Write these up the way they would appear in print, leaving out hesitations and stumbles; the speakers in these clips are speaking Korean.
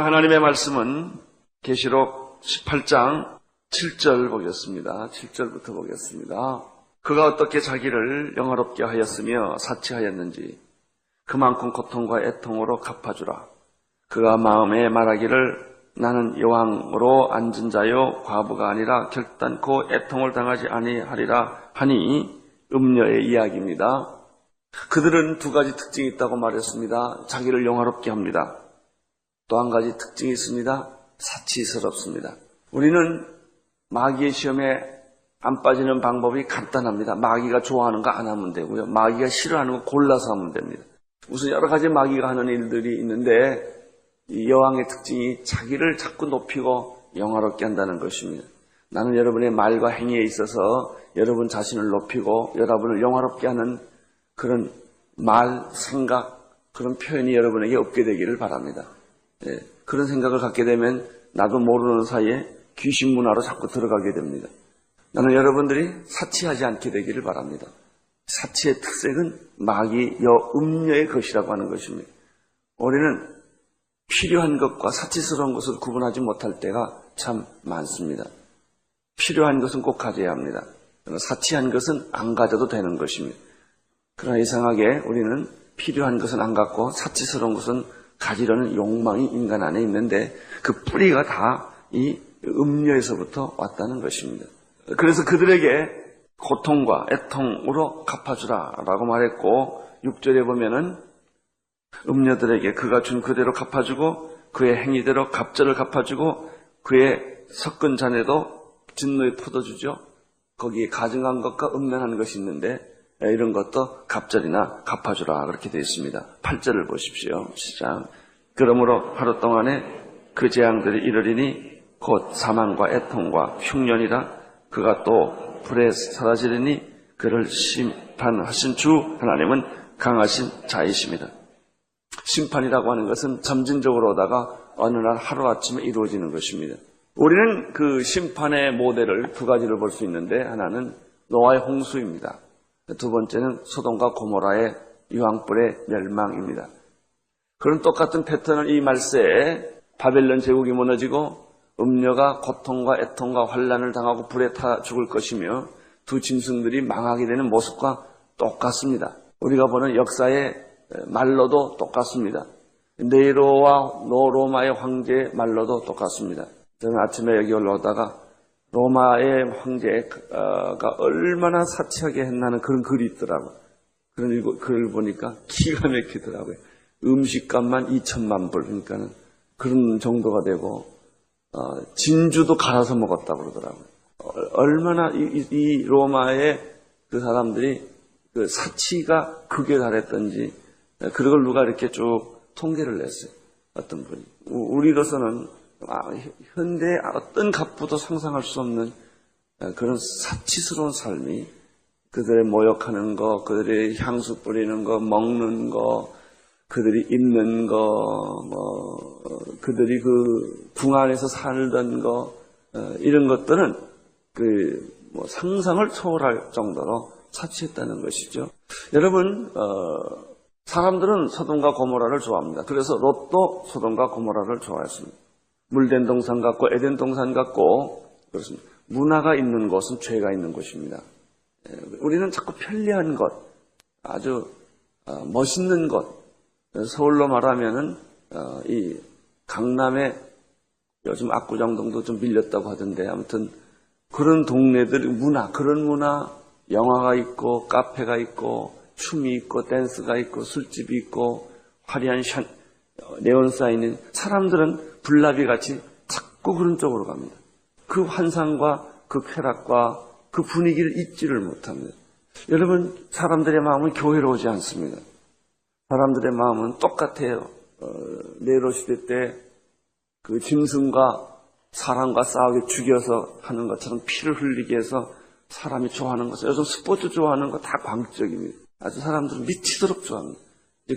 하나님의 말씀은 계시록 18장 7절 보겠습니다. 7절부터 보겠습니다. 그가 어떻게 자기를 영화롭게 하였으며 사치하였는지 그만큼 고통과 애통으로 갚아주라. 그가 마음에 말하기를 나는 여왕으로 앉은 자요 과부가 아니라 결단코 애통을 당하지 아니하리라 하니 음녀의 이야기입니다. 그들은 두 가지 특징이 있다고 말했습니다. 자기를 영화롭게 합니다. 또 한 가지 특징이 있습니다. 사치스럽습니다. 우리는 마귀의 시험에 안 빠지는 방법이 간단합니다. 마귀가 좋아하는 거 안 하면 되고요. 마귀가 싫어하는 거 골라서 하면 됩니다. 무슨 여러 가지 마귀가 하는 일들이 있는데 이 여왕의 특징이 자기를 자꾸 높이고 영화롭게 한다는 것입니다. 나는 여러분의 말과 행위에 있어서 여러분 자신을 높이고 여러분을 영화롭게 하는 그런 말, 생각, 그런 표현이 여러분에게 없게 되기를 바랍니다. 예, 그런 생각을 갖게 되면 나도 모르는 사이에 귀신 문화로 자꾸 들어가게 됩니다. 나는 여러분들이 사치하지 않게 되기를 바랍니다. 사치의 특색은 마귀 음녀의 것이라고 하는 것입니다. 우리는 필요한 것과 사치스러운 것을 구분하지 못할 때가 참 많습니다. 필요한 것은 꼭 가져야 합니다. 사치한 것은 안 가져도 되는 것입니다. 그러나 이상하게 우리는 필요한 것은 안 갖고 사치스러운 것은 가지려는 욕망이 인간 안에 있는데 그 뿌리가 다 이 음녀에서부터 왔다는 것입니다. 그래서 그들에게 고통과 애통으로 갚아주라 라고 말했고 6절에 보면은 음녀들에게 그가 준 그대로 갚아주고 그의 행위대로 갑절을 갚아주고 그의 섞은 잔에도 진노에 퍼져주죠. 거기에 가증한 것과 음란한 것이 있는데 이런 것도 갑절이나 갚아주라 그렇게 되어 있습니다. 8절을 보십시오. 시작. 그러므로 하루 동안에 그 재앙들이 이르리니 곧 사망과 애통과 흉년이라 그가 또 불에 사라지리니 그를 심판하신 주 하나님은 강하신 자이십니다. 심판이라고 하는 것은 점진적으로 오다가 어느 날 하루아침에 이루어지는 것입니다. 우리는 그 심판의 모델을 두 가지를 볼 수 있는데 하나는 노아의 홍수입니다. 두 번째는 소돔과 고모라의 유황불의 멸망입니다. 그런 똑같은 패턴을 이 말세에 바벨론 제국이 무너지고 음녀가 고통과 애통과 환난을 당하고 불에 타 죽을 것이며 두 짐승들이 망하게 되는 모습과 똑같습니다. 우리가 보는 역사의 말로도 똑같습니다. 네로와 로마의 황제의 말로도 똑같습니다. 저는 아침에 여기 올라오다가 로마의 황제가 얼마나 사치하게 했나는 그런 글이 있더라고요. 그런 글을 보니까 기가 막히더라고요. 음식값만 2천만 불, 그러니까는 그런 정도가 되고, 진주도 갈아서 먹었다고 그러더라고요. 얼마나 이 로마의 그 사람들이 그 사치가 극에 달했던지, 그걸 누가 이렇게 쭉 통계를 냈어요. 어떤 분이. 우리로서는 현대의 어떤 갑부도 상상할 수 없는 그런 사치스러운 삶이 그들의 모욕하는 거, 그들의 향수 뿌리는 거, 먹는 거, 그들이 입는 거, 그들이 그 궁 안에서 살던 거, 이런 것들은 상상을 초월할 정도로 사치했다는 것이죠. 여러분, 사람들은 소돔과 고모라를 좋아합니다. 그래서 롯도 소돔과 고모라를 좋아했습니다. 물된 동산 같고 에덴 동산 같고 그렇습니다. 문화가 있는 곳은 죄가 있는 곳입니다. 우리는 자꾸 편리한 것, 아주 멋있는 것, 서울로 말하면은 이 강남에 요즘 압구정동도 좀 밀렸다고 하던데 아무튼 그런 동네들 그런 문화, 영화가 있고 카페가 있고 춤이 있고 댄스가 있고 술집이 있고 화려한 네온 사인은 사람들은 불나비같이 자꾸 그런 쪽으로 갑니다. 그 환상과 그 쾌락과 그 분위기를 잊지를 못합니다. 여러분, 사람들의 마음은 교회로우지 않습니다. 사람들의 마음은 똑같아요. 네로 시대 때 그 짐승과 사람과 싸우게 죽여서 하는 것처럼 피를 흘리게 해서 사람이 좋아하는 것은 요즘 스포츠 좋아하는 거 다 광적입니다. 아주 사람들은 미치도록 좋아합니다.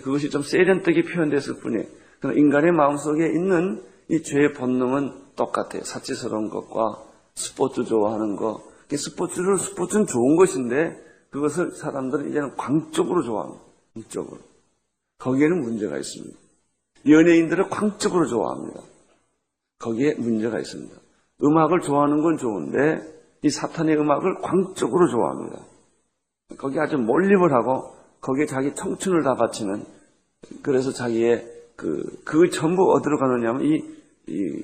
그것이 좀 세련되게 표현됐을 뿐이에요. 그러나 인간의 마음속에 있는 이 죄의 본능은 똑같아요. 사치스러운 것과 스포츠 좋아하는 거. 스포츠는 좋은 것인데 그것을 사람들은 이제는 광적으로 좋아합니다. 광적으로. 거기에는 문제가 있습니다. 연예인들을 광적으로 좋아합니다. 거기에 문제가 있습니다. 음악을 좋아하는 건 좋은데 이 사탄의 음악을 광적으로 좋아합니다. 거기에 아주 몰입을 하고 거기에 자기 청춘을 다 바치는, 그래서 자기의 그 전부 어디로 가느냐면 이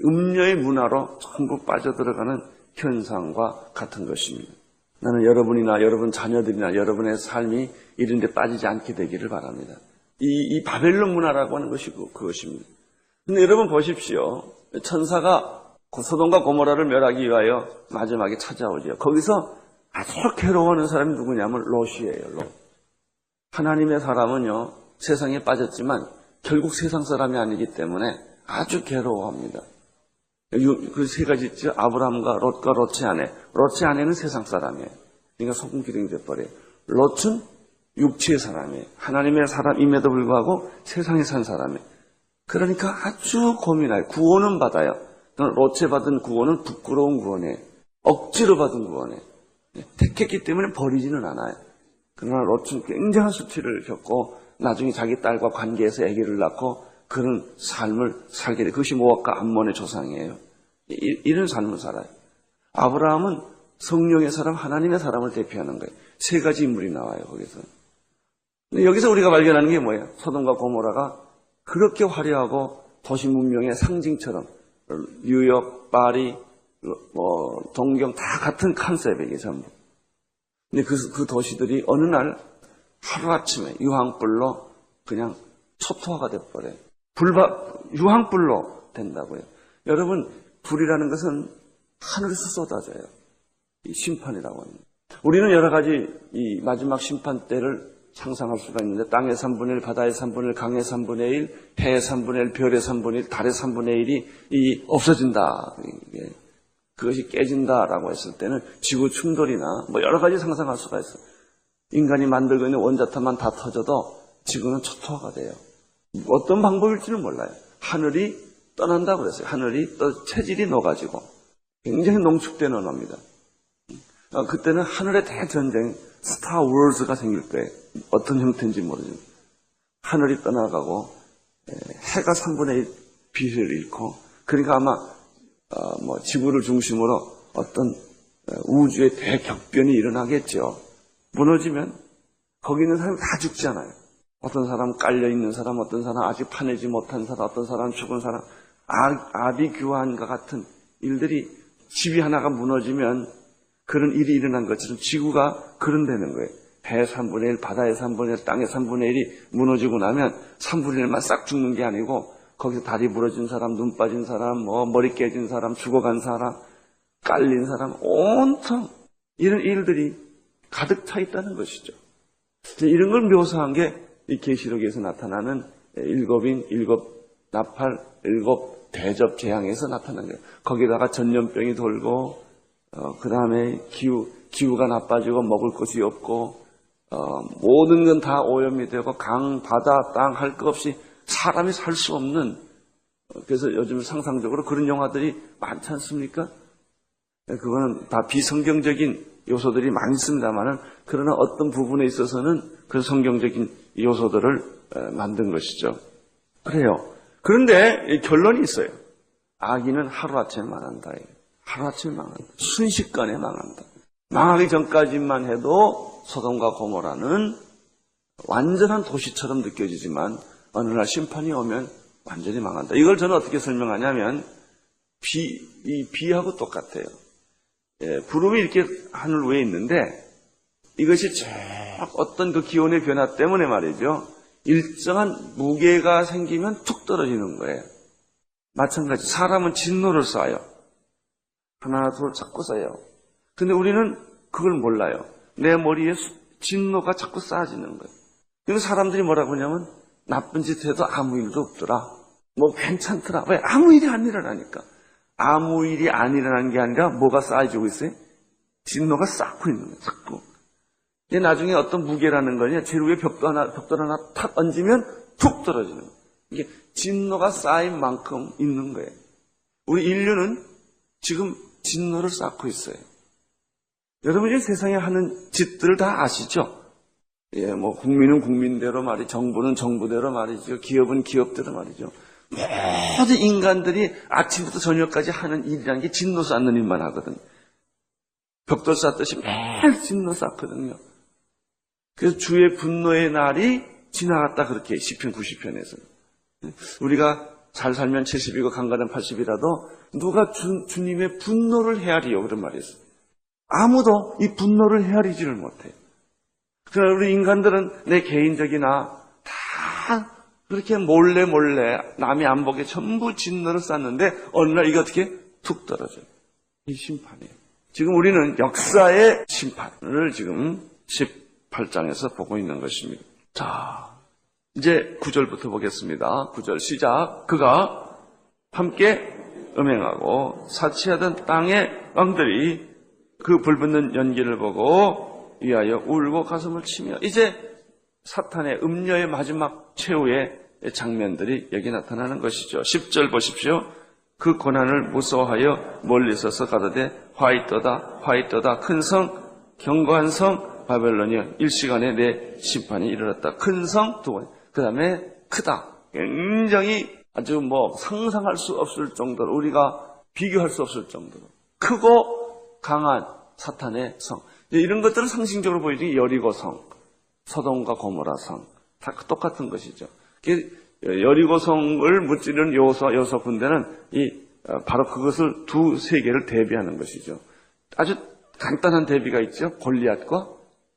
음녀의 문화로 전부 빠져들어가는 현상과 같은 것입니다. 나는 여러분이나 여러분 자녀들이나 여러분의 삶이 이런 데 빠지지 않게 되기를 바랍니다. 이 바벨론 문화라고 하는 것이 그것입니다. 근데 여러분 보십시오. 천사가 소돔과 고모라를 멸하기 위하여 마지막에 찾아오죠. 거기서 아주 괴로워하는 사람이 누구냐면 롯이에요. 롯. 하나님의 사람은요, 세상에 빠졌지만 결국 세상 사람이 아니기 때문에 아주 괴로워합니다. 그 세 가지 있죠. 아브라함과 롯과 롯의 아내. 롯의 아내는 세상 사람이에요. 그러니까 소금기둥이 돼버려요. 롯은 육체의 사람이에요. 하나님의 사람임에도 불구하고 세상에 산 사람이에요. 그러니까 아주 고민해요. 구원은 받아요. 롯이 받은 구원은 부끄러운 구원이에요. 억지로 받은 구원이에요. 택했기 때문에 버리지는 않아요. 그러나 롯은 굉장한 수치를 겪고 나중에 자기 딸과 관계해서 아기를 낳고 그런 삶을 살게 돼요. 그것이 모압과 암몬의 조상이에요. 이런 삶을 살아요. 아브라함은 성령의 사람, 하나님의 사람을 대표하는 거예요. 세 가지 인물이 나와요, 거기서. 근데 여기서 우리가 발견하는 게 뭐예요? 소돔과 고모라가 그렇게 화려하고 도시 문명의 상징처럼 뉴욕, 파리, 동경 다 같은 컨셉이에요, 전부. 근데 그 도시들이 어느 날 하루아침에 유황불로 그냥 초토화가 돼버려요. 유황불로 된다고요. 여러분, 불이라는 것은 하늘에서 쏟아져요. 이 심판이라고 합니다. 우리는 여러 가지 이 마지막 심판 때를 상상할 수가 있는데, 땅의 3분의 1, 바다의 3분의 1, 강의 3분의 1, 해의 3분의 1, 별의 3분의 1, 달의 3분의 1이 없어진다. 그것이 깨진다라고 했을 때는 지구 충돌이나 뭐 여러 가지 상상할 수가 있어요. 인간이 만들고 있는 원자탄만 다 터져도 지구는 초토화가 돼요. 어떤 방법일지는 몰라요. 하늘이 떠난다고 그랬어요. 하늘이 체질이 녹아지고 굉장히 농축되는 겁니다. 그때는 하늘의 대전쟁, 스타 워즈가 생길 때 어떤 형태인지 모르지만 하늘이 떠나가고 해가 3분의 1 빛을 잃고, 그러니까 아마 지구를 중심으로 어떤 우주의 대격변이 일어나겠죠. 무너지면 거기 있는 사람이 다 죽잖아요. 어떤 사람 깔려있는 사람, 어떤 사람 아직 파내지 못한 사람, 어떤 사람 죽은 사람, 아비규환과 같은 일들이, 집이 하나가 무너지면 그런 일이 일어난 것처럼 지구가 그런 되는 거예요. 해 3분의 1, 바다의 3분의 1, 땅의 3분의 1이 무너지고 나면 3분의 1만 싹 죽는 게 아니고 거기서 다리 부러진 사람, 눈 빠진 사람, 머리 깨진 사람, 죽어간 사람, 깔린 사람, 온통 이런 일들이 가득 차 있다는 것이죠. 이런 걸 묘사한 게 이 계시록에서 나타나는 일곱인, 일곱 나팔, 일곱 대접 재앙에서 나타난 거예요. 거기다가 전염병이 돌고, 그 다음에 기후가 나빠지고 먹을 것이 없고, 모든 건 다 오염이 되고 강, 바다, 땅 할 것 없이 사람이 살 수 없는, 그래서 요즘 상상적으로 그런 영화들이 많지 않습니까? 그거는 다 비성경적인 요소들이 많이 있습니다만은, 그러나 어떤 부분에 있어서는 그 성경적인 요소들을 만든 것이죠. 그래요. 그런데 결론이 있어요. 악인은 하루아침에 망한다. 하루아침에 망한다. 순식간에 망한다. 망하기 전까지만 해도 소돔과 고모라는 완전한 도시처럼 느껴지지만 어느 날 심판이 오면 완전히 망한다. 이걸 저는 어떻게 설명하냐면 비하고 똑같아요. 구름이 이렇게 하늘 위에 있는데 이것이 쭉 어떤 그 기온의 변화 때문에 말이죠. 일정한 무게가 생기면 툭 떨어지는 거예요. 마찬가지 사람은 진노를 쌓아요. 하나 둘 자꾸 쌓아요. 근데 우리는 그걸 몰라요. 내 머리에 진노가 자꾸 쌓아지는 거예요. 그래서 사람들이 뭐라고 하냐면 나쁜 짓 해도 아무 일도 없더라. 뭐 괜찮더라. 왜? 아무 일이 안 일어나니까. 아무 일이 안 일어나는 게 아니라 뭐가 쌓여지고 있어요? 진노가 쌓고 있는 거예요. 자꾸. 이제 나중에 어떤 무게라는 거냐, 제일 위에 벽돌 하나 탁 얹으면 툭 떨어지는 거예요. 이게 진노가 쌓인 만큼 있는 거예요. 우리 인류는 지금 진노를 쌓고 있어요. 여러분이 세상에 하는 짓들을 다 아시죠? 국민은 국민대로 말이죠. 정부는 정부대로 말이죠. 기업은 기업대로 말이죠. 모든 인간들이 아침부터 저녁까지 하는 일이라는 게 진노 쌓는 일만 하거든. 벽돌 쌓듯이 매일 진노 쌓거든요. 그래서 주의 분노의 날이 지나갔다 그렇게 시편 90편에서. 우리가 잘 살면 70이고 강가는 80이라도 누가 주님의 분노를 헤아리요 그런 말이 있어요. 아무도 이 분노를 헤아리지를 못해요. 그러나 우리 인간들은 내 개인적이나 다 그렇게 몰래 남이 안 보게 전부 진노를 쌓는데 어느 날 이게 어떻게 툭 떨어져요. 이 심판이에요. 지금 우리는 역사의 심판을 지금 18장에서 보고 있는 것입니다. 자, 이제 9절부터 보겠습니다. 9절 시작. 그가 함께 음행하고 사치하던 땅의 왕들이 그 불붙는 연기를 보고 위하여 울고 가슴을 치며 이제 사탄의 음녀의 마지막 최후의 장면들이 여기 나타나는 것이죠. 10절 보십시오. 그 고난을 무서워하여 멀리 서서 가로되 화이떠다 큰 성 견고한 성 바벨론이여 일시간에 내 심판이 이르렀다. 큰 성 두 번. 그 다음에 크다. 굉장히 아주 상상할 수 없을 정도로 우리가 비교할 수 없을 정도로 크고 강한 사탄의 성. 이런 것들은 상징적으로 보이지. 여리고 성, 소돔과 고모라 성 다 똑같은 것이죠. 여리고 성을 무찌르는 여호수아 군대는 바로 그것을 두세 개를 대비하는 것이죠. 아주 간단한 대비가 있죠. 골리앗과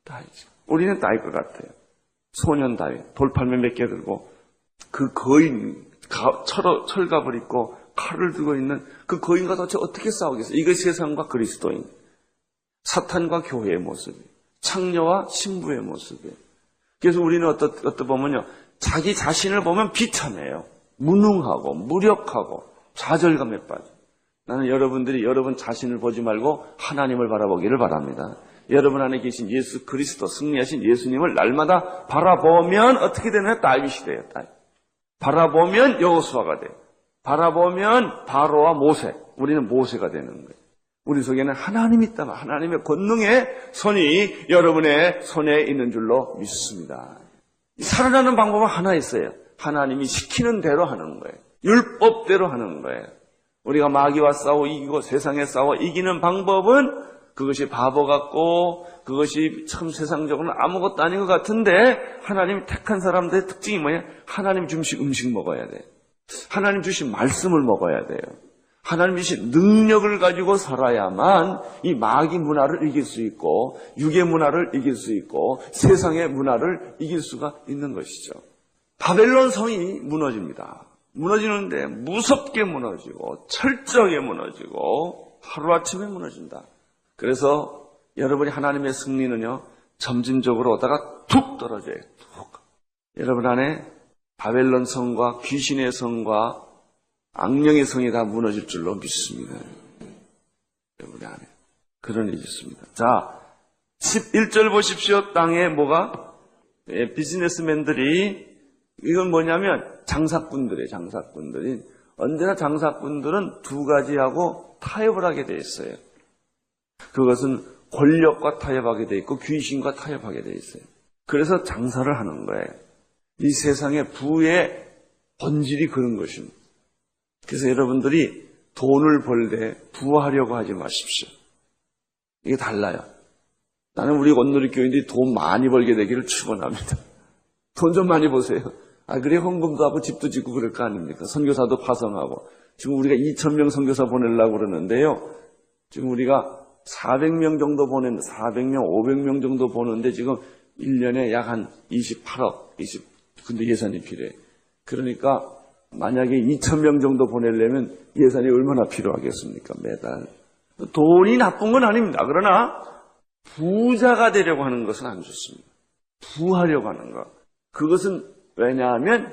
다윗. 우리는 다윗 것 같아요. 소년 다윗, 돌팔매 몇 개 들고 그 거인, 철갑을 입고 칼을 들고 있는 그 거인과 도대체 어떻게 싸우겠어요? 이것이 세상과 그리스도인, 사탄과 교회의 모습이에요. 창녀와 신부의 모습이에요. 그래서 우리는 어떻게 보면요, 자기 자신을 보면 비참해요. 무능하고 무력하고 좌절감에 빠져. 나는 여러분들이 여러분 자신을 보지 말고 하나님을 바라보기를 바랍니다. 여러분 안에 계신 예수 그리스도 승리하신 예수님을 날마다 바라보면 어떻게 되나요? 다윗이 돼요. 다윗. 바라보면 여호수아가 돼요. 바라보면 바로와 모세. 우리는 모세가 되는 거예요. 우리 속에는 하나님이 있다. 하나님의 권능의 손이 여러분의 손에 있는 줄로 믿습니다. 살아가는 방법은 하나 있어요. 하나님이 시키는 대로 하는 거예요. 율법대로 하는 거예요. 우리가 마귀와 싸워 이기고 세상에 싸워 이기는 방법은 그것이 바보 같고 그것이 참 세상적으로는 아무것도 아닌 것 같은데 하나님이 택한 사람들의 특징이 뭐냐? 하나님 주신 음식 먹어야 돼요. 하나님 주신 말씀을 먹어야 돼요. 하나님 주신 능력을 가지고 살아야만 이 마귀 문화를 이길 수 있고 육의 문화를 이길 수 있고 세상의 문화를 이길 수가 있는 것이죠. 바벨론 성이 무너집니다. 무너지는데 무섭게 무너지고 철저하게 무너지고 하루아침에 무너진다. 그래서 여러분이 하나님의 승리는요, 점진적으로 오다가 툭 떨어져요. 툭. 여러분 안에 바벨론 성과 귀신의 성과 악령의 성이 다 무너질 줄로 믿습니다. 여러분 안에 그런 일이 있습니다. 자, 11절 보십시오. 땅에 뭐가? 비즈니스맨들이, 이건 뭐냐면 장사꾼들이에요. 장사꾼들이. 언제나 장사꾼들은 두 가지하고 타협을 하게 돼 있어요. 그것은 권력과 타협하게 돼 있고 귀신과 타협하게 돼 있어요. 그래서 장사를 하는 거예요. 이 세상의 부의 본질이 그런 것입니다. 그래서 여러분들이 돈을 벌 때 부하려고 하지 마십시오. 이게 달라요. 나는 우리 온누리교인들이 돈 많이 벌게 되기를 축원합니다. 돈 좀 많이 보세요. 그래 헌금도 하고 집도 짓고 그럴 거 아닙니까? 선교사도 파송하고. 지금 우리가 2,000명 선교사 보내려고 그러는데요. 지금 우리가 400명 정도 보냈는데 400명, 500명 정도 보는데 지금 1년에 약 한 28억, 근데 예산이 필요해. 그러니까 만약에 2,000명 정도 보내려면 예산이 얼마나 필요하겠습니까? 매달. 돈이 나쁜 건 아닙니다. 그러나 부자가 되려고 하는 것은 안 좋습니다. 부하려고 하는 것. 그것은 왜냐하면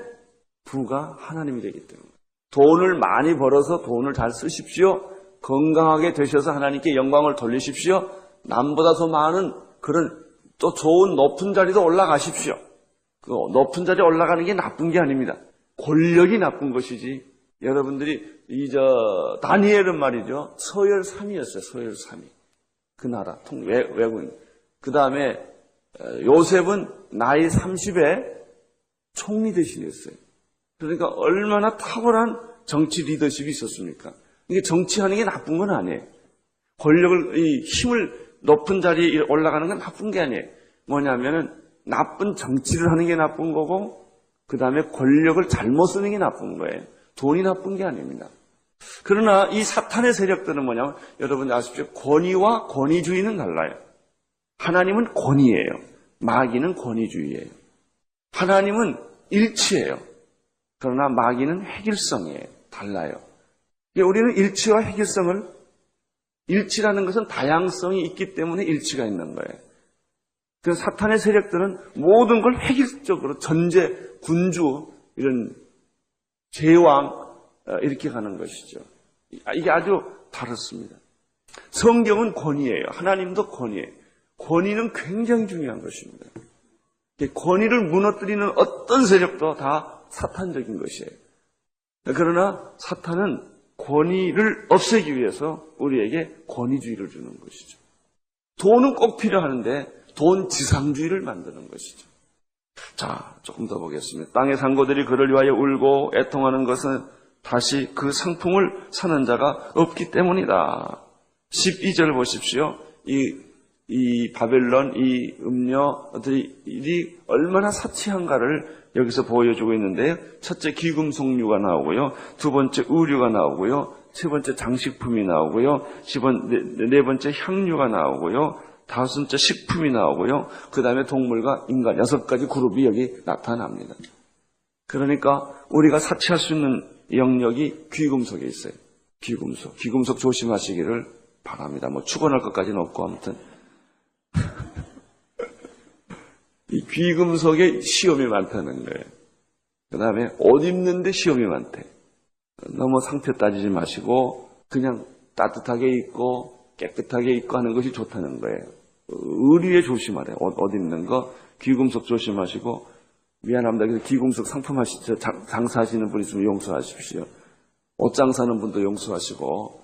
부가 하나님이 되기 때문에. 돈을 많이 벌어서 돈을 잘 쓰십시오. 건강하게 되셔서 하나님께 영광을 돌리십시오. 남보다 더 많은 그런 또 좋은 높은 자리도 올라가십시오. 그 높은 자리에 올라가는 게 나쁜 게 아닙니다. 권력이 나쁜 것이지. 여러분들이 다니엘은 말이죠. 서열 3위였어요. 서열 3위. 그 나라 외국인. 그 다음에 요셉은 나이 30에 총리 대신했어요. 그러니까 얼마나 탁월한 정치 리더십이 있었습니까? 이게 정치하는 게 나쁜 건 아니에요. 권력을, 이 힘을 높은 자리에 올라가는 건 나쁜 게 아니에요. 뭐냐면은 나쁜 정치를 하는 게 나쁜 거고, 그 다음에 권력을 잘못 쓰는 게 나쁜 거예요. 돈이 나쁜 게 아닙니다. 그러나 이 사탄의 세력들은 뭐냐면, 여러분 아십시오. 권위와 권위주의는 달라요. 하나님은 권위예요. 마귀는 권위주의예요. 하나님은 일치예요. 그러나 마귀는 획일성이에요. 달라요. 우리는 일치와 획일성을, 일치라는 것은 다양성이 있기 때문에 일치가 있는 거예요. 그래서 사탄의 세력들은 모든 걸 획일적으로 전제, 군주, 이런 제왕 이렇게 가는 것이죠. 이게 아주 다릅니다. 성경은 권위예요. 하나님도 권위예요. 권위는 굉장히 중요한 것입니다. 권위를 무너뜨리는 어떤 세력도 다 사탄적인 것이에요. 그러나 사탄은 권위를 없애기 위해서 우리에게 권위주의를 주는 것이죠. 돈은 꼭 필요하는데 돈 지상주의를 만드는 것이죠. 자, 조금 더 보겠습니다. 땅의 상고들이 그를 위하여 울고 애통하는 것은 다시 그 상품을 사는 자가 없기 때문이다. 12절 보십시오. 이 바벨론, 이 음료들이 얼마나 사치한가를 여기서 보여주고 있는데요. 첫째 귀금속류가 나오고요. 두 번째 의류가 나오고요. 세 번째 장식품이 나오고요. 네 번째 향유가 나오고요. 다섯째 식품이 나오고요. 그 다음에 동물과 인간 6가지 그룹이 여기 나타납니다. 그러니까 우리가 사치할 수 있는 영역이 귀금속에 있어요. 귀금속 조심하시기를 바랍니다. 뭐 축원할 것까지는 없고 아무튼 이 귀금속에 시험이 많다는 거예요. 그 다음에 옷 입는데 시험이 많대. 너무 상태 따지지 마시고 그냥 따뜻하게 입고 깨끗하게 입고 하는 것이 좋다는 거예요. 의류에 조심하래요. 옷 입는 거, 귀금속 조심하시고, 미안합니다. 그래서 귀금속 상품 하시죠. 장사하시는 분 있으면 용서하십시오. 옷 장사하는 분도 용서하시고,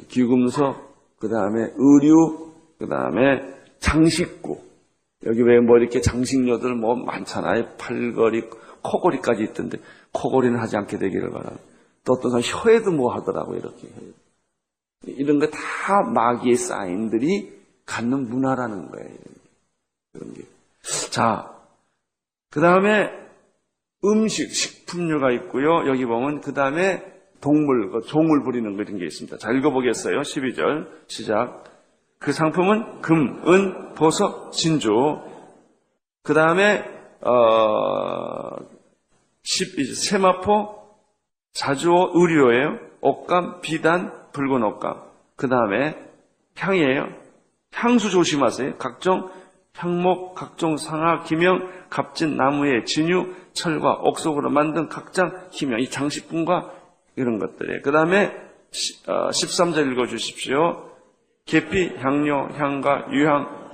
귀금속, 그 다음에 의류, 그 다음에 장식구. 여기 왜 뭐 이렇게 장식료들 뭐 많잖아요. 팔걸이, 코걸이까지 있던데, 코걸이는 하지 않게 되기를 바랍니다. 또 어떤 사람 혀에도 뭐 하더라고요. 이렇게. 이런 거 다 마귀의 사인들이 갖는 문화라는 거예요. 그런 게. 자, 그 다음에 음식, 식품류가 있고요. 여기 보면 그 다음에 동물, 종을 부리는 그런 게 있습니다. 자, 읽어보겠어요. 12절 시작. 그 상품은 금, 은, 보석, 진주. 그 다음에 12절 세마포, 자주오, 의류예요. 옷감, 비단, 붉은 옷감. 그 다음에 향이에요. 향수 조심하세요. 각종 향목, 각종 상아, 기명, 값진 나무의 진유, 철과 옥석으로 만든 각장 기명, 이 장식품과 이런 것들이에요. 그 다음에 13절 읽어주십시오. 계피, 향료, 향가, 유향,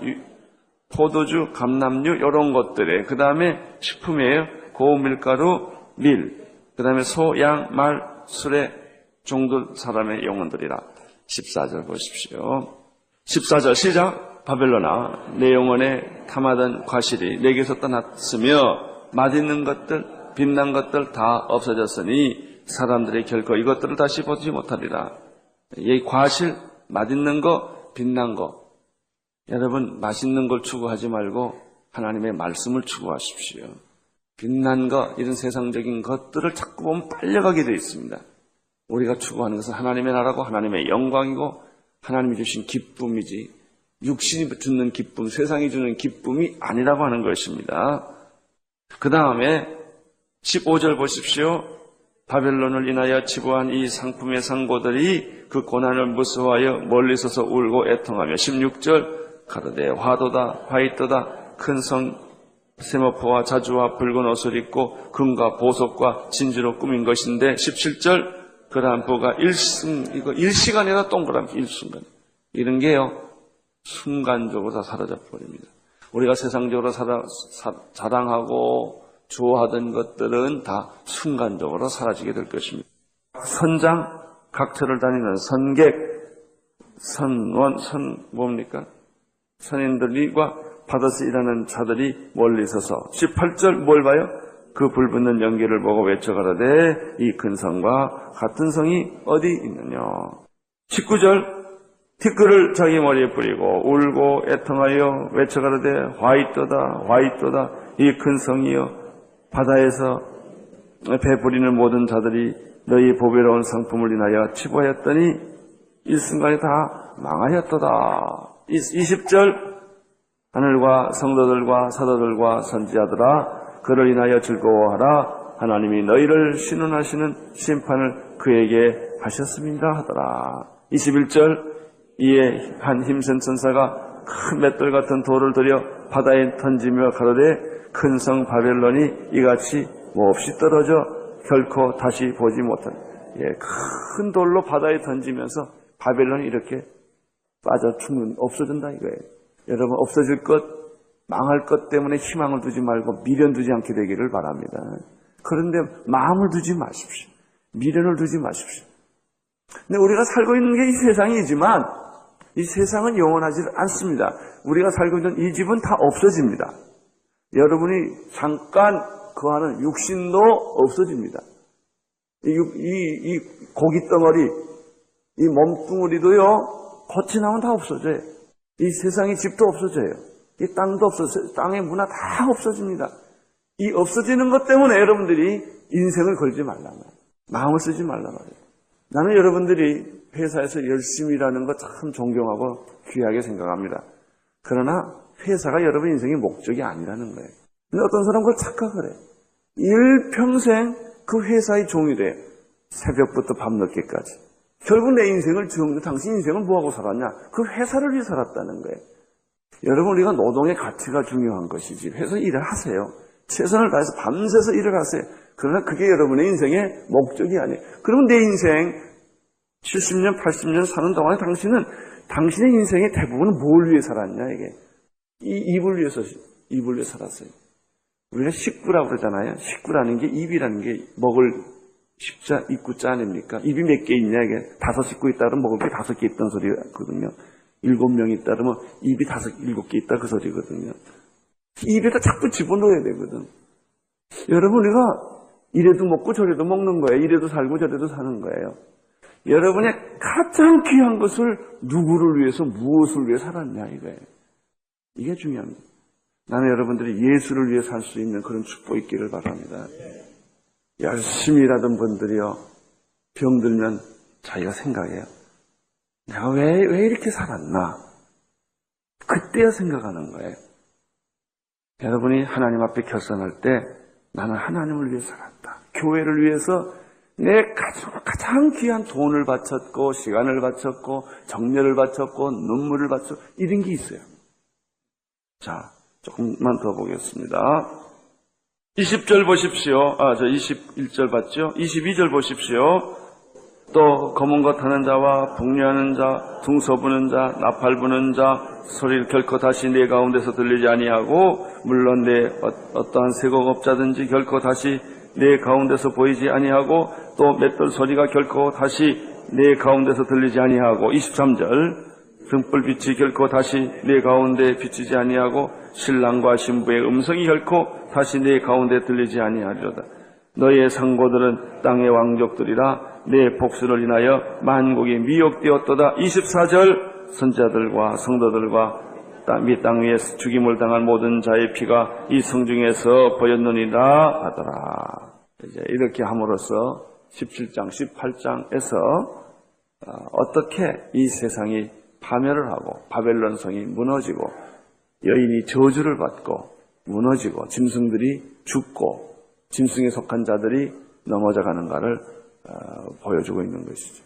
포도주, 감람류 이런 것들이에요. 그 다음에 식품이에요. 고운 밀가루, 밀. 그 다음에 소, 양, 말, 수레, 종들 사람의 영혼들이라. 14절 보십시오. 14절 시작. 바벨론아, 내 영혼에 탐하던 과실이 내게서 떠났으며 맛있는 것들, 빛난 것들 다 없어졌으니 사람들이 결코 이것들을 다시 보지 못하리라. 이 과실, 맛있는 거, 빛난 거. 여러분 맛있는 걸 추구하지 말고 하나님의 말씀을 추구하십시오. 빛난 거, 이런 세상적인 것들을 자꾸 보면 빨려가게 되어 있습니다. 우리가 추구하는 것은 하나님의 나라고 하나님의 영광이고 하나님이 주신 기쁨이지 육신이 주는 기쁨, 세상이 주는 기쁨이 아니라고 하는 것입니다. 그 다음에 15절 보십시오. 바벨론을 인하여 치부한 이 상품의 상고들이 그 고난을 무서워하여 멀리 서서 울고 애통하며 16절 가로되 화도다 화이토다 큰 성 세마포와 자주와 붉은 옷을 입고 금과 보석과 진주로 꾸민 것인데 17절 그러한 부가 일시간이나 동그라미 일순간 이런 게요 순간적으로 다 사라져 버립니다. 우리가 세상적으로 자랑하고 좋아하던 것들은 다 순간적으로 사라지게 될 것입니다. 선장, 각처를 다니는 선객, 뭡니까? 선인들과 받아서 일하는 자들이 멀리 서서 18절 뭘 봐요? 그 불붙는 연기를 보고 외쳐가라되 이 큰 성과 같은 성이 어디 있느냐. 19절 티끌을 자기 머리에 뿌리고 울고 애통하여 외쳐가라되 화이또다 화이또다 이 큰 성이여 바다에서 배부리는 모든 자들이 너희 보배로운 상품을 인하여 치부하였더니 일순간에 다 망하였도다. 20절 하늘과 성도들과 사도들과 선지자들아 그를 인하여 즐거워하라. 하나님이 너희를 신원하시는 심판을 그에게 하셨습니다 하더라. 21절 이에 한 힘센 천사가 큰 맷돌 같은 돌을 들여 바다에 던지며 가로되 큰 성 바벨론이 이같이 몹시 떨어져 결코 다시 보지 못한 큰 돌로 바다에 던지면서 바벨론이 이렇게 빠져 죽는 없어진다 이거예요. 여러분 없어질 것 망할 것 때문에 희망을 두지 말고 미련 두지 않게 되기를 바랍니다. 그런데 마음을 두지 마십시오. 미련을 두지 마십시오. 근데 우리가 살고 있는 게 이 세상이지만 이 세상은 영원하지 않습니다. 우리가 살고 있는 이 집은 다 없어집니다. 여러분이 잠깐 거하는 육신도 없어집니다. 이 고깃덩어리, 이 몸뚱어리도요, 겉이 나면 다 없어져요. 이 세상의 집도 없어져요. 이 땅도 없어져요. 땅의 문화 다 없어집니다. 이 없어지는 것 때문에 여러분들이 인생을 걸지 말란 말이에요. 마음을 쓰지 말란 말이에요. 나는 여러분들이 회사에서 열심히 일하는 거 참 존경하고 귀하게 생각합니다. 그러나 회사가 여러분 인생의 목적이 아니라는 거예요. 근데 어떤 사람은 그걸 착각을 해요. 일평생 그 회사의 종이 돼요. 새벽부터 밤늦게까지. 결국 내 인생을 당신 인생을 뭐하고 살았냐? 그 회사를 위해 살았다는 거예요. 여러분 우리가 노동의 가치가 중요한 것이지 회사 일을 하세요. 최선을 다해서 밤새서 일을 하세요. 그러나 그게 여러분의 인생의 목적이 아니에요. 그러면 내 인생 70년, 80년 사는 동안에 당신의 인생의 대부분은 뭘 위해 살았냐 이게. 이 입을 위해 살았어요. 우리가 식구라고 그러잖아요. 식구라는 게 입이라는 게 먹을 식자, 입구자 아닙니까? 입이 몇 개 있냐 이게. 5식구 있다 그러면 먹을 게 5개 있다는 소리거든요. 7명 있다 그러면 입이 7개 있다 그 소리거든요. 입에다 자꾸 집어넣어야 되거든. 여러분 우리가 이래도 먹고 저래도 먹는 거예요. 이래도 살고 저래도 사는 거예요. 여러분의 가장 귀한 것을 누구를 위해서 무엇을 위해 살았냐 이거예요. 이게 중요합니다. 나는 여러분들이 예수를 위해 살 수 있는 그런 축복이 있기를 바랍니다. 열심히 일하던 분들이요 병들면 자기가 생각해요. 내가 왜 이렇게 살았나? 그때야 생각하는 거예요. 여러분이 하나님 앞에 결산할 때 나는 하나님을 위해 살았다. 교회를 위해서 내 가장 귀한 돈을 바쳤고 시간을 바쳤고 정열을 바쳤고 눈물을 바쳤고 이런 게 있어요. 자, 조금만 더 보겠습니다. 20절 보십시오. 21절 봤죠? 22절 보십시오. 또 검은 것 하는 자와 북류하는 자, 둥서 부는 자, 나팔 부는 자 소리를 결코 다시 내 가운데서 들리지 아니하고 물론 내 어떠한 세곡업자든지 결코 다시 내 가운데서 보이지 아니하고 또 맷돌 소리가 결코 다시 내 가운데서 들리지 아니하고 23절 등불빛이 결코 다시 내 가운데 비치지 아니하고 신랑과 신부의 음성이 결코 다시 내 가운데 들리지 아니하리로다. 너의 상고들은 땅의 왕족들이라 내 복수를 인하여 만국이 미혹되었도다. 24절 선지자들과 성도들과 땅 위에 죽임을 당한 모든 자의 피가 이 성중에서 보였느니라 하더라. 이제 이렇게 함으로써 17장, 18장에서 어떻게 이 세상이 파멸을 하고 바벨론 성이 무너지고 여인이 저주를 받고 무너지고 짐승들이 죽고 짐승에 속한 자들이 넘어져 가는가를 보여주고 있는 것이죠.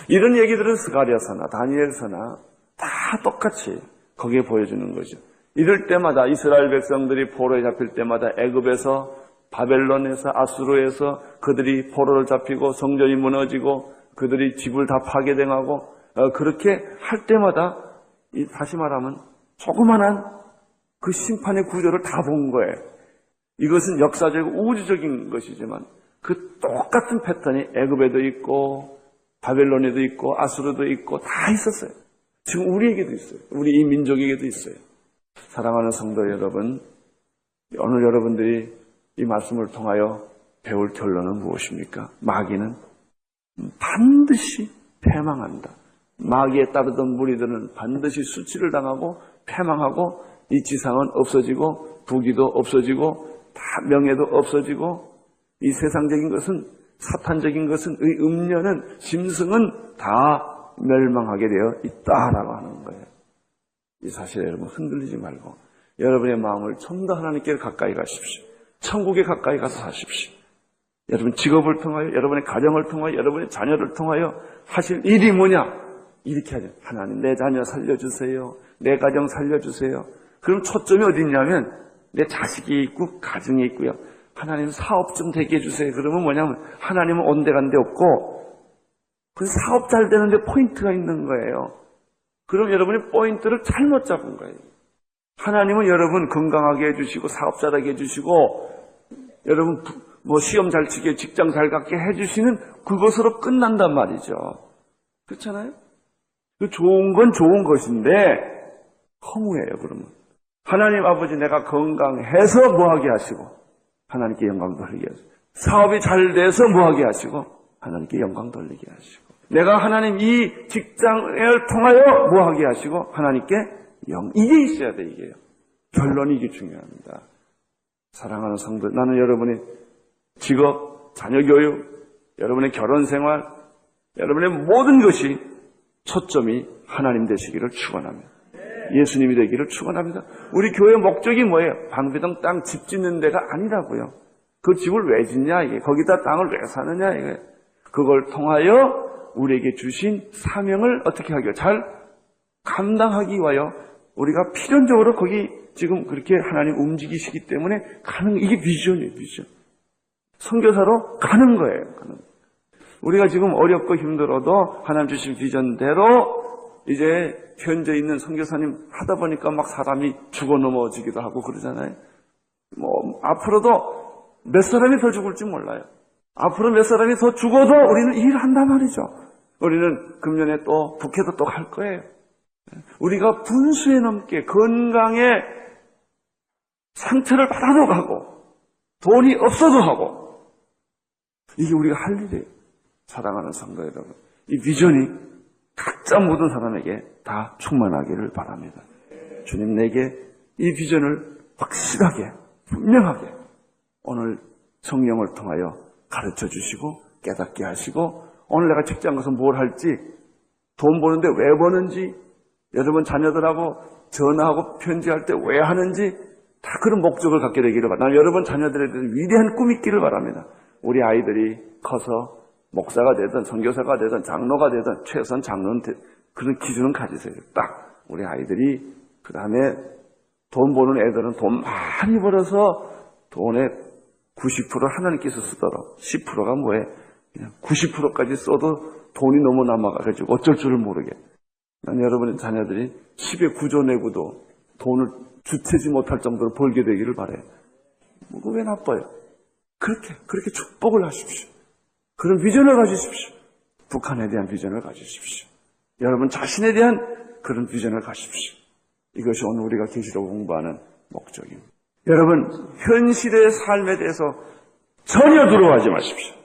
이런 얘기들은 스가랴서나 다니엘서나 다 똑같이 거기에 보여주는 거죠. 이럴 때마다 이스라엘 백성들이 포로에 잡힐 때마다 애굽에서 바벨론에서 아수르에서 그들이 포로를 잡히고 성전이 무너지고 그들이 집을 다 파괴당하고 그렇게 할 때마다 다시 말하면 조그만한 그 심판의 구조를 다 본 거예요. 이것은 역사적이고 우주적인 것이지만 그 똑같은 패턴이 애굽에도 있고 바벨론에도 있고 아수르도 있고 다 있었어요. 지금 우리에게도 있어요. 우리 이 민족에게도 있어요. 사랑하는 성도 여러분, 오늘 여러분들이 이 말씀을 통하여 배울 결론은 무엇입니까? 마귀는 반드시 패망한다. 마귀에 따르던 무리들은 반드시 수치를 당하고 패망하고 이 지상은 없어지고 부귀도 없어지고 다 명예도 없어지고 이 세상적인 것은 사탄적인 것은 의 음료는 짐승은 다 멸망하게 되어 있다라고 하는 거예요. 이 사실에 여러분 흔들리지 말고 여러분의 마음을 좀 더 하나님께 가까이 가십시오. 천국에 가까이 가서 사십시오. 여러분 직업을 통하여 여러분의 가정을 통하여 여러분의 자녀를 통하여 하실 일이 뭐냐? 이렇게 하죠. 하나님 내 자녀 살려주세요. 내 가정 살려주세요. 그럼 초점이 어디 있냐면 내 자식이 있고 가정이 있고요. 하나님 사업 좀 되게 해주세요. 그러면 뭐냐면 하나님은 온데간데 없고 그 사업 잘 되는데 포인트가 있는 거예요. 그럼 여러분이 포인트를 잘못 잡은 거예요. 하나님은 여러분 건강하게 해주시고 사업 잘하게 해주시고 여러분 뭐 시험 잘 치게 직장 잘 갖게 해주시는 그것으로 끝난단 말이죠. 그렇잖아요? 좋은 건 좋은 것인데 허무해요. 그러면 하나님 아버지 내가 건강해서 뭐하게 하시고 하나님께 영광 돌리게 하시고 사업이 잘 돼서 뭐하게 하시고 하나님께 영광 돌리게 하시고 내가 하나님 이 직장을 통하여 뭐하게 하시고 하나님께 이게 있어야 돼. 이게요. 결론이 이게 중요합니다. 사랑하는 성도, 나는 여러분의 직업, 자녀 교육, 여러분의 결혼 생활, 여러분의 모든 것이 초점이 하나님 되시기를 축원합니다. 예수님이 되기를 축원합니다. 우리 교회 목적이 뭐예요? 방비동 땅 집 짓는 데가 아니라고요. 그 집을 왜 짓냐 이게. 거기다 땅을 왜 사느냐 이게. 그걸 통하여 우리에게 주신 사명을 어떻게 하기요? 잘 감당하기 위하여 우리가 필연적으로 거기 지금 그렇게 하나님 움직이시기 때문에 가는 이게 비전이에요. 비전. 선교사로 가는 거예요. 가는. 우리가 지금 어렵고 힘들어도 하나님 주신 비전대로 이제 현재 있는 선교사님 하다 보니까 막 사람이 죽어 넘어지기도 하고 그러잖아요. 뭐 앞으로도 몇 사람이 더 죽을지 몰라요. 앞으로 몇 사람이 더 죽어도 우리는 일을 한단 말이죠. 우리는 금년에 또 북해도 또 갈 거예요. 우리가 분수에 넘게 건강에 상처를 받아도 가고 돈이 없어도 하고 이게 우리가 할 일이에요. 사랑하는 성도 여러분, 이 비전이 각자 모든 사람에게 다 충만하기를 바랍니다. 주님 내게 이 비전을 확실하게 분명하게 오늘 성령을 통하여 가르쳐 주시고 깨닫게 하시고 오늘 내가 직장 가서 뭘 할지 돈 버는데 왜 버는지 여러분 자녀들하고 전화하고 편지할 때 왜 하는지 다 그런 목적을 갖게 되기를 바랍니다. 나는 여러분 자녀들에 대한 위대한 꿈이 있기를 바랍니다. 우리 아이들이 커서 목사가 되든 선교사가 되든 장로가 되든 최소한 장로는 그런 기준은 가지세요. 딱 우리 아이들이 그 다음에 돈 버는 애들은 돈 많이 벌어서 돈의 90% 하나님께서 쓰도록 10%가 뭐예요? 그냥 90%까지 써도 돈이 너무 남아가지고 어쩔 줄을 모르게. 난 여러분의 자녀들이 10의 9조 내고도 돈을 주체지 못할 정도로 벌게 되기를 바라요. 뭐 왜 나빠요? 그렇게 축복을 하십시오. 그런 비전을 가지십시오. 북한에 대한 비전을 가지십시오. 여러분 자신에 대한 그런 비전을 가지십시오. 이것이 오늘 우리가 계시록 공부하는 목적입니다. 여러분 현실의 삶에 대해서 전혀 두려워하지 마십시오.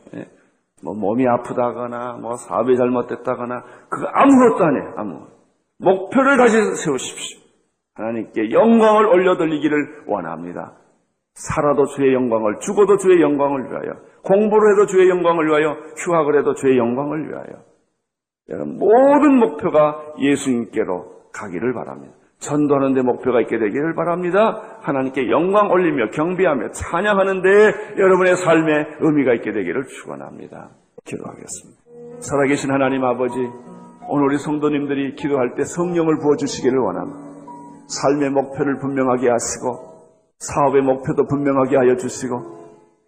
뭐 몸이 아프다거나 뭐 사업이 잘못됐다거나 그거 아무것도 아니에요. 아무것도. 목표를 다시 세우십시오. 하나님께 영광을 올려드리기를 원합니다. 살아도 주의 영광을, 죽어도 주의 영광을 위하여, 공부를 해도 주의 영광을 위하여, 휴학을 해도 주의 영광을 위하여. 여러분 모든 목표가 예수님께로 가기를 바랍니다. 전도하는 데 목표가 있게 되기를 바랍니다. 하나님께 영광 올리며 경배하며 찬양하는 데에 여러분의 삶에 의미가 있게 되기를 축원합니다. 기도하겠습니다. 살아계신 하나님 아버지, 오늘 우리 성도님들이 기도할 때 성령을 부어주시기를 원합니다. 삶의 목표를 분명하게 하시고 사업의 목표도 분명하게 하여 주시고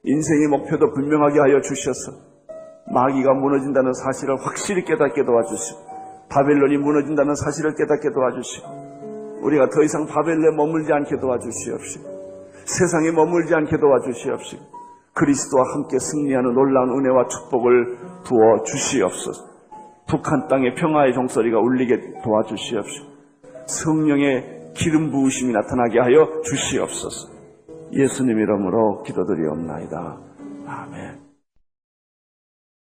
인생의 목표도 분명하게 하여 주셔서 마귀가 무너진다는 사실을 확실히 깨닫게 도와주시고 바벨론이 무너진다는 사실을 깨닫게 도와주시고 우리가 더 이상 바벨론에 머물지 않게 도와주시옵시고 세상에 머물지 않게 도와주시옵시고 그리스도와 함께 승리하는 놀라운 은혜와 축복을 부어주시옵소서. 북한 땅에 평화의 종소리가 울리게 도와주시옵시고 성령의 기름 부으심이 나타나게 하여 주시옵소서. 예수님 이름으로 기도드리옵나이다. 아멘.